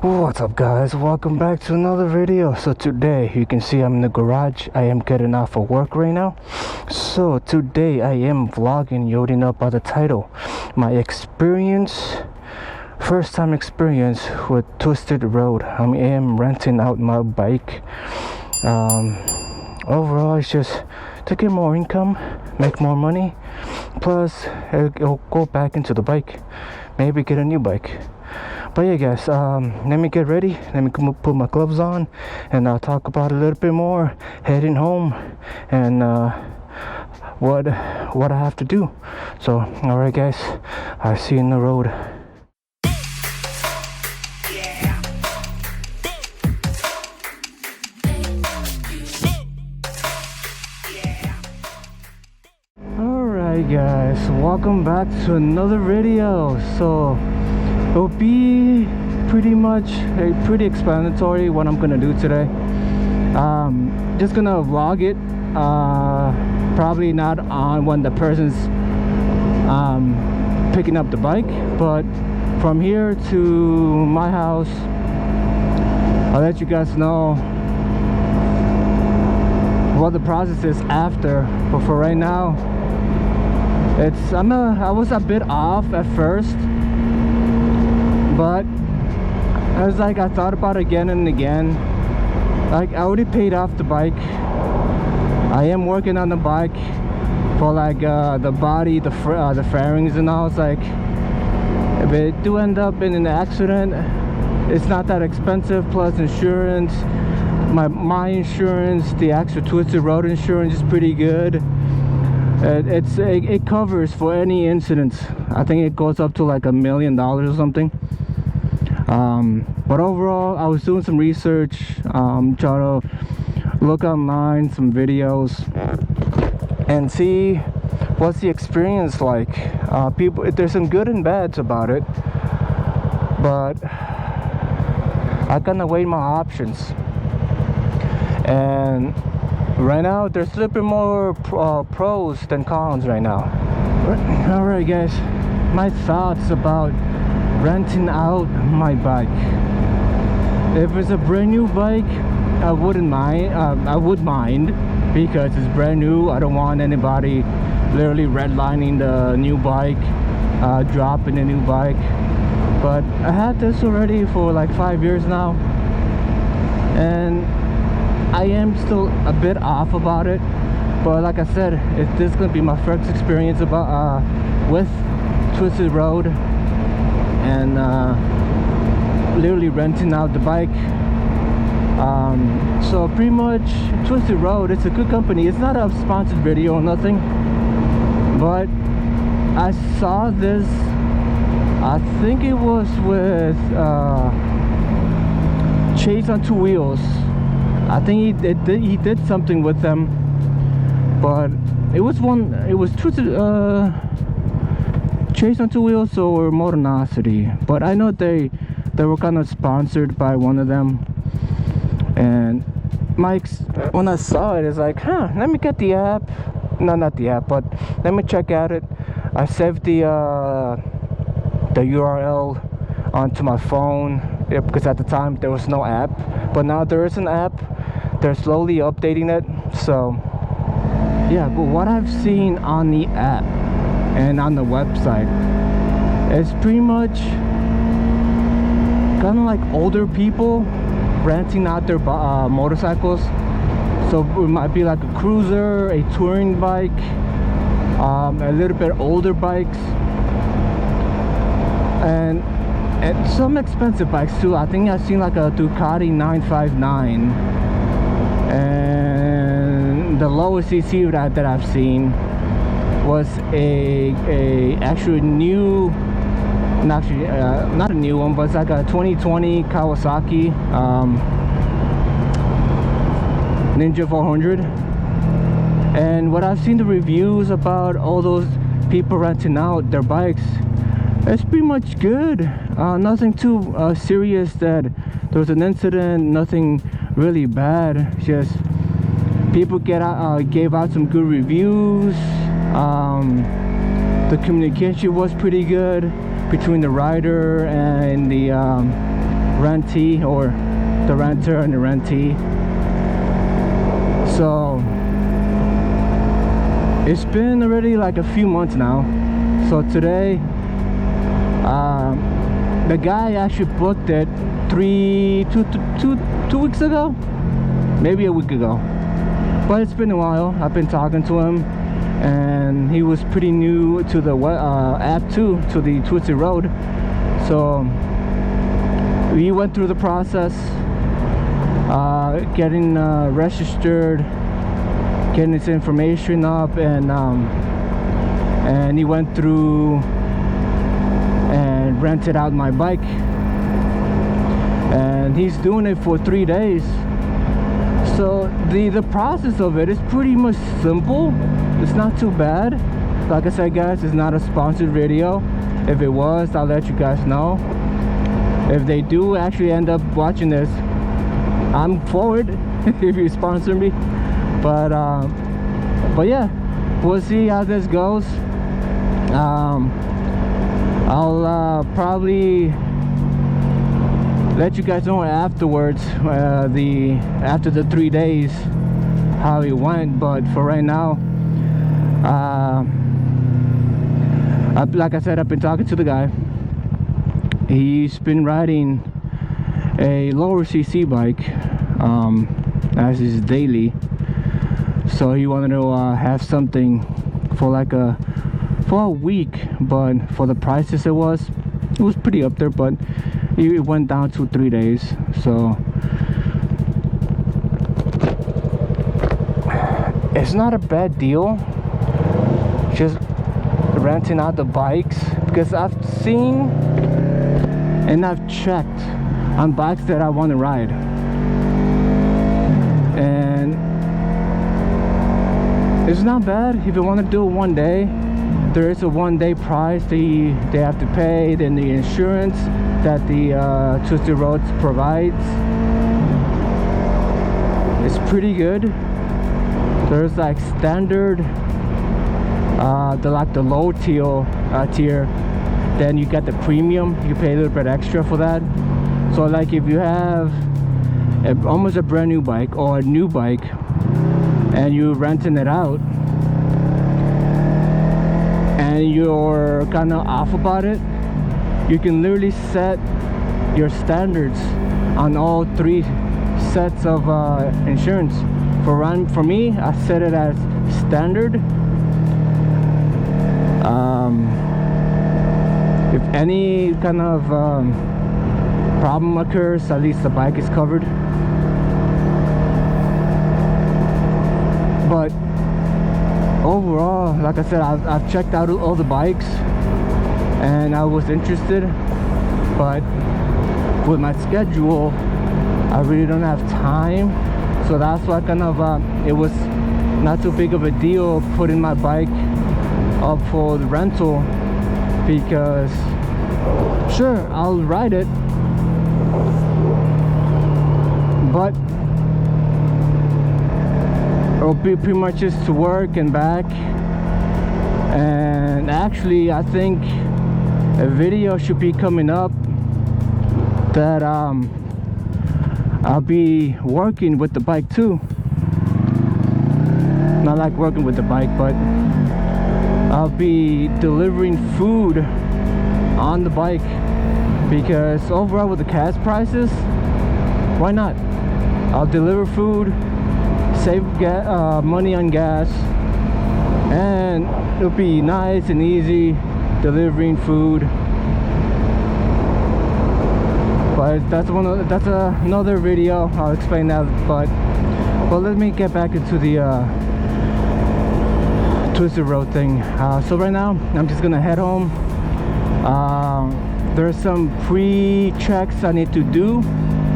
What's up guys, welcome back to another video. So today you can see I'm in the garage. I am getting off of work right now. So today I am vlogging, you already know by the title, my experience, first time experience with Twisted Road. I am renting out my bike. Overall it's just to get more income, make more money, plus it'll go back into the bike, maybe get a new bike. But yeah guys, let me get ready, let me put my gloves on, and I'll talk about it a little bit more heading home and what I have to do. So alright guys, I'll see you in the road. Alright guys, welcome back to another video. So it'll be pretty explanatory what I'm gonna do today. Just gonna vlog it, probably not on when the person's picking up the bike, but from here to my house I'll let you guys know what the process is after. But for right now, I was a bit off at first, but I thought about it again and again. Like, I already paid off the bike. I am working on the bike for the body, the fairings and all. It's like, if it do end up in an accident, it's not that expensive. Plus insurance, my insurance, the actual Twisted Road insurance is pretty good. It covers for any incidents. I think it goes up to like $1 million or something. But overall, I was doing some research, trying to look online, some videos, and see what's the experience like. There's some good and bads about it, but I kind of weighed my options, and right now there's a little bit more pros than cons right now. Alright guys, my thoughts about renting out my bike. If it's a brand new bike, I wouldn't mind. I would mind because it's brand new. I don't want anybody literally redlining the new bike, dropping the new bike. But I had this already for like 5 years now, and I am still a bit off about it. But like I said, this is gonna be my first experience about with Twisted Road, and literally renting out the bike. So pretty much Twisted Road, it's a good company. It's not a sponsored video or nothing, but I saw this, I think it was with Chase on Two Wheels. I think he did something with them, but it was Twisted Chase on Two Wheels or Motornosity, but I know they were kind of sponsored by one of them. And when I saw it, it's like, let me get the app. No, not the app, but let me check out it. I saved the URL onto my phone, because at the time there was no app, but now there is an app. They're slowly updating it. So yeah, but what I've seen on the app and on the website, it's pretty much kind of like older people renting out their motorcycles. So it might be like a cruiser, a touring bike, a little bit older bikes, and some expensive bikes too. I think I've seen like a Ducati 959, and the lowest CC that I've seen was a actually new, not a new one, but it's like a 2020 Kawasaki Ninja 400. And what I've seen the reviews about all those people renting out their bikes, it's pretty much good. Nothing too serious that there was an incident, nothing really bad. Just people gave out some good reviews. The communication was pretty good between the rider and the rentee, or the renter and the rentee. So it's been already like a few months now. So today the guy actually booked it two weeks ago, maybe a week ago, but it's been a while. I've been talking to him, and he was pretty new to the app too, to the Twisted Road. So we went through the process, getting registered, getting his information up, and he went through and rented out my bike, and he's doing it for 3 days. So the process of it is pretty much simple. It's not too bad. Like I said, guys, it's not a sponsored video. If it was, I'll let you guys know. If they do actually end up watching this, I'm forward if you sponsor me. But yeah, we'll see how this goes. I'll probably let you guys know afterwards, after the 3 days, how it went. But for right now, like I said, I've been talking to the guy. He's been riding a lower cc bike as his daily, so he wanted to have something for like for a week, but for the prices it was pretty up there, but it went down to 3 days. So it's not a bad deal, just renting out the bikes, because I've seen and I've checked on bikes that I want to ride, and it's not bad. If you want to do it one day, there is a one-day price they have to pay, then the insurance that the Twisted Roads provides is pretty good. There's like standard, the low tier, then you get the premium. You pay a little bit extra for that. So like if you have almost a brand new bike or a new bike and you're renting it out and you're kind of off about it, you can literally set your standards on all 3 sets of insurance. For me, I set it as standard. If any kind of problem occurs, at least the bike is covered. But overall, like I said, I've checked out all the bikes and I was interested, but with my schedule I really don't have time. So that's why kind of it was not too big of a deal putting my bike up for the rental, because sure, I'll ride it, but it'll be pretty much just to work and back. And actually, I think a video should be coming up that I'll be working with the bike too. Not like working with the bike, but I'll be delivering food on the bike, because overall with the gas prices, why not? I'll deliver food, save money on gas, and it'll be nice and easy delivering food. But that's another video. I'll explain that. But let me get back into the Twisted Road thing. So right now I'm just gonna head home. There's some pre-checks I need to do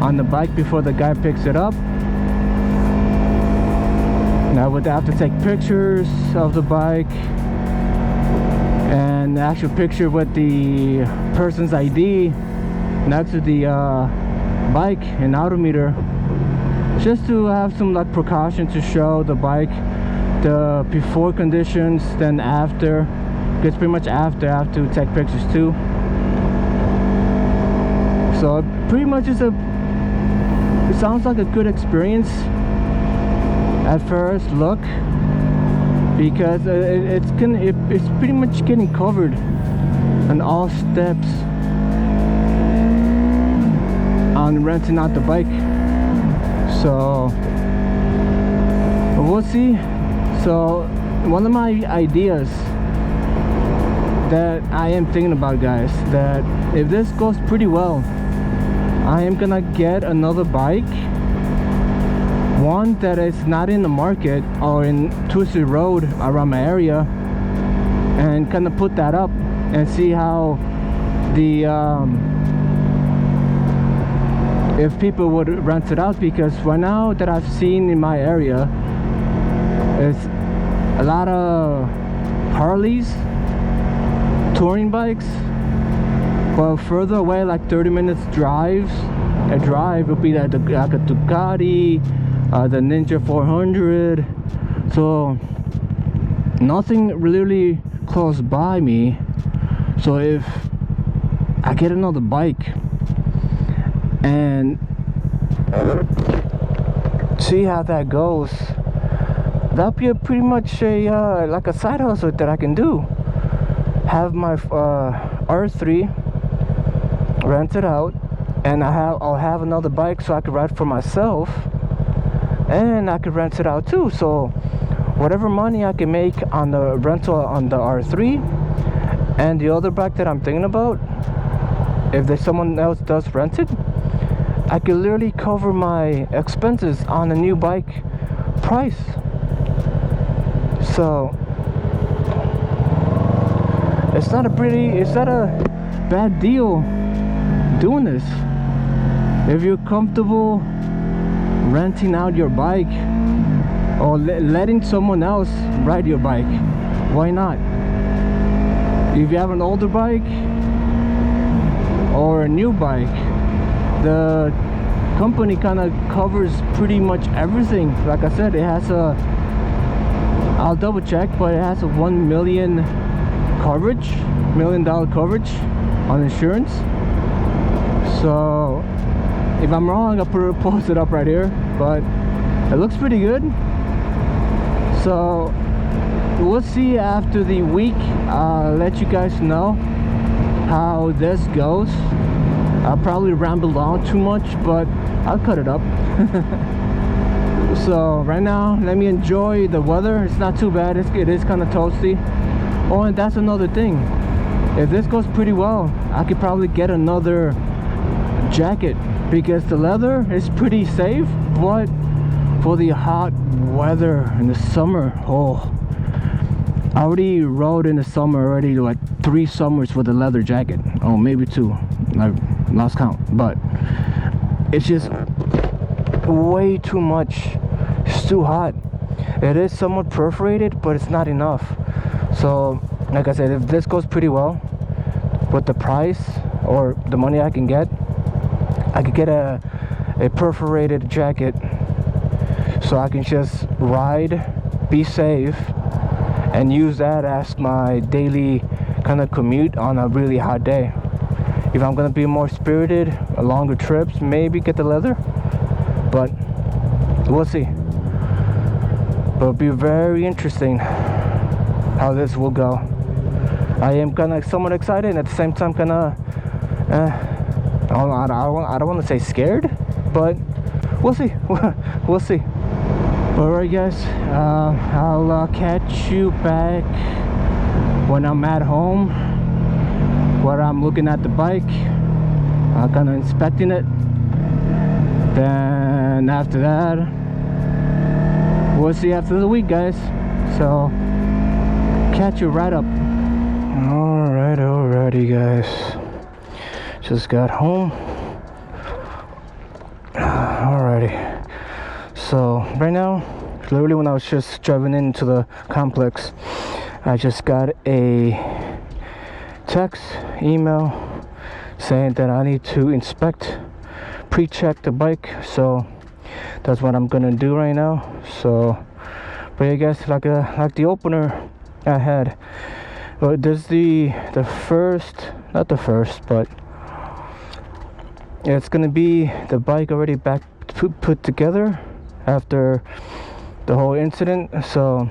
on the bike before the guy picks it up. I would have to take pictures of the bike and the actual picture with the person's ID next to the bike and odometer, just to have some like precaution to show the bike, the before conditions, then after, because pretty much after I have to take pictures too. So it pretty much is it sounds like a good experience at first look, because it's pretty much getting covered on all steps on renting out the bike. So we'll see. So one of my ideas that I am thinking about, guys, that if this goes pretty well, I am gonna get another bike, one that is not in the market or in Tuesday Road around my area, and kind of put that up and see how the if people would rent it out. Because right now that I've seen in my area, it's a lot of Harleys, touring bikes, but further away, like 30 minutes drive would be like a Ducati, the Ninja 400. So nothing really close by me. So if I get another bike and see how that goes, that'll be a pretty much a like a side hustle that I can do. Have my R3 rented out, and I'll have another bike so I could ride for myself, and I could rent it out too. So whatever money I can make on the rental on the R3 and the other bike that I'm thinking about, if there's someone else does rent it, I could literally cover my expenses on a new bike price. So it's not a bad deal doing this. If you're comfortable renting out your bike or letting someone else ride your bike, why not? If you have an older bike or a new bike, the company kind of covers pretty much everything. Like I said, it has I'll double check, but it has a $1 million coverage on insurance. So if I'm wrong, I'll post it up right here, but it looks pretty good. So we'll see after the week. I'll let you guys know how this goes. I'll probably ramble on too much, but I'll cut it up. So right now, let me enjoy the weather. It's not too bad. It is kind of toasty. Oh, and that's another thing. If this goes pretty well, I could probably get another jacket, because the leather is pretty safe, but for the hot weather in the summer, oh, I already rode in the summer already, like 3 summers with a leather jacket. Oh, maybe 2. I lost count, but it's just way too much. It's too hot. It is somewhat perforated, but it's not enough. So like I said, if this goes pretty well with the price or the money I can get, I could get a perforated jacket so I can just ride, be safe, and use that as my daily kind of commute on a really hot day. If I'm gonna be more spirited, longer trips, maybe get the leather, but we'll see. But it'll be very interesting how this will go. I am kind of somewhat excited, and at the same time kind of I don't want to say scared, but we'll see. We'll see. Alright guys, I'll catch you back when I'm at home, where I'm looking at the bike, kind of inspecting it. Then after that, we'll see after the week, guys. So catch you right up. Alrighty guys, just got home. Alrighty, so right now, literally when I was just driving into the complex, I just got a text, email saying that I need to inspect, pre-check the bike. So that's what I'm gonna do right now. So, but yeah guys, like the opener I had, but there's the first, not the first, but it's gonna be the bike already back put together after the whole incident. So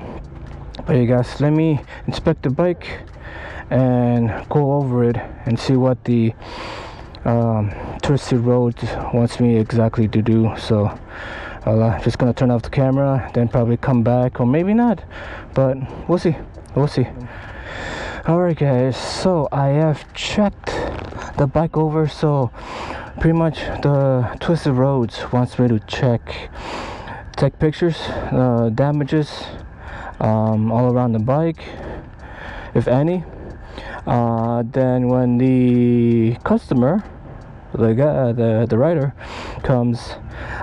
but you guys, let me inspect the bike and go over it and see what the twisted road wants me exactly to do. So I'm just gonna turn off the camera, then probably come back, or maybe not, but we'll see. Alright guys, so I have checked the bike over. So pretty much the twisted roads wants me to take pictures, damages all around the bike, if any. Then when the customer, the guy, the rider comes,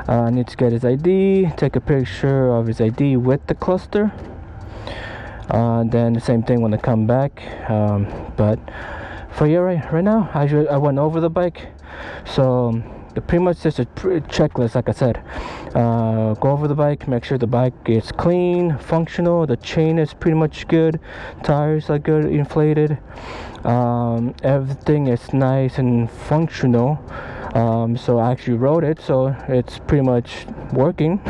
needs to get his ID, take a picture of his ID with the cluster. Then the same thing when they come back. But for you right now, I went over the bike. So pretty much just a checklist, like I said. Go over the bike, make sure the bike is clean, functional, the chain is pretty much good, tires are good, inflated, everything is nice and functional. So I actually rode it, so it's pretty much working.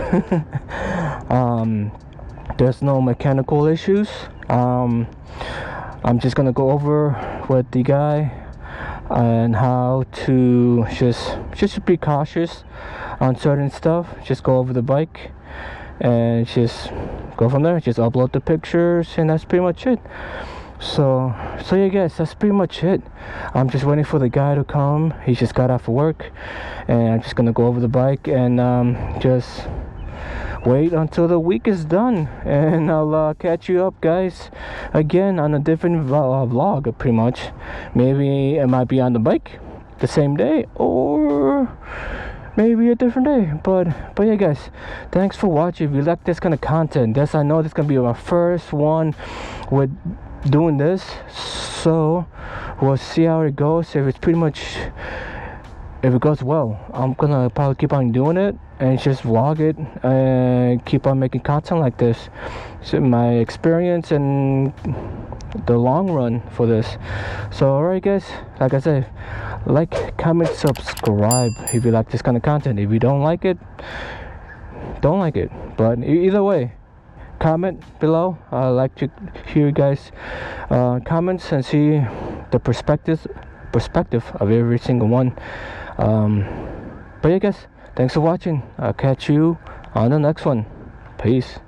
There's no mechanical issues. I'm just gonna go over with the guy and how to just be cautious on certain stuff. Just go over the bike and just go from there. Just upload the pictures, and that's pretty much it. So yeah guys, that's pretty much it. I'm just waiting for the guy to come. He just got off of work, and I'm just gonna go over the bike and just wait until the week is done, and I'll catch you up guys again on a different vlog. Pretty much, maybe it might be on the bike the same day, or maybe a different day. But yeah guys, thanks for watching. If you like this kind of content, I know this is gonna be my first one with doing this, so we'll see how it goes. If it goes well, I'm gonna probably keep on doing it and just vlog it and keep on making content like this. So my experience and the long run for this. So alright guys, like I said, like, comment, subscribe if you like this kind of content. If you don't like it, don't like it. But either way, comment below. I like to hear you guys comments and see the perspective of every single one. But yeah guys, thanks for watching. I'll catch you on the next one. Peace.